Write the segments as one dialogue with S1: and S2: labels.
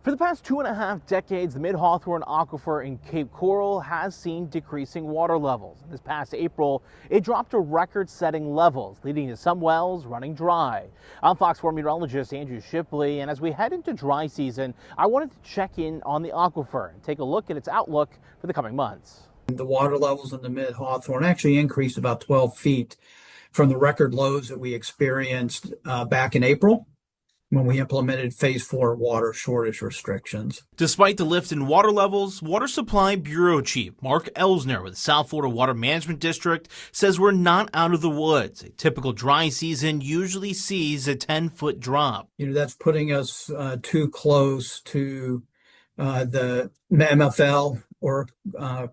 S1: For the past 2.5 decades, the Mid-Hawthorne aquifer in Cape Coral has seen decreasing water levels. This past April, it dropped to record-setting levels, leading to some wells running dry. I'm Fox 4 meteorologist Andrew Shipley, and as we head into dry season, I wanted to check in on the aquifer and take a look at its outlook for the coming months.
S2: The water levels in the Mid-Hawthorne actually increased about 12 feet from the record lows that we experienced back in April, when we implemented Phase 4 water shortage restrictions.
S3: Despite the lift in water levels, Water Supply Bureau Chief Mark Elsner with South Florida Water Management District says we're not out of the woods. A typical dry season usually sees a 10-foot drop.
S2: That's putting us too close to the MFL or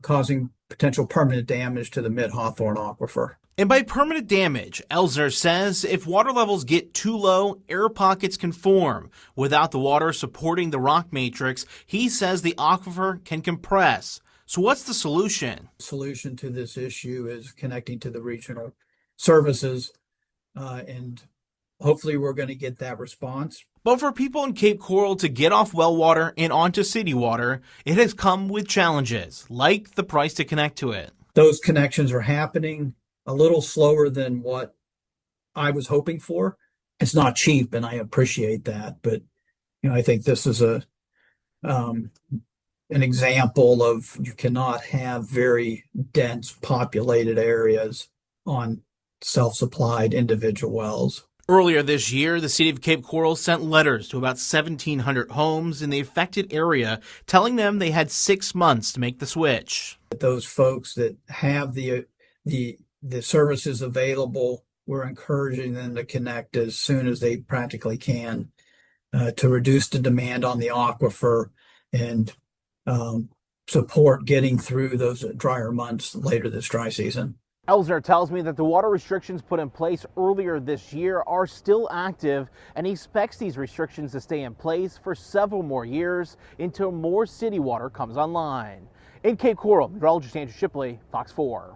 S2: causing potential permanent damage to the Mid-Hawthorne aquifer.
S3: And by permanent damage, Elsner says if water levels get too low, air pockets can form. Without the water supporting the rock matrix, he says the aquifer can compress. So what's the solution?
S2: The solution to this issue is connecting to the regional services, and hopefully we're going to get that response.
S3: But for people in Cape Coral to get off well water and onto city water, it has come with challenges, like the price to connect to it.
S2: Those connections are happening a little slower than what I was hoping for. It's not cheap, and I appreciate that, but I think this is an example of you cannot have very dense populated areas on self-supplied individual wells.
S3: Earlier this year, the city of Cape Coral sent letters to about 1,700 homes in the affected area, telling them they had 6 months to make the switch.
S2: Those folks that have the services available, we're encouraging them to connect as soon as they practically can to reduce the demand on the aquifer and support getting through those drier months later this dry season.
S1: Elsner tells me that the water restrictions put in place earlier this year are still active, and he expects these restrictions to stay in place for several more years until more city water comes online. In Cape Coral, meteorologist Andrew Shipley, Fox 4.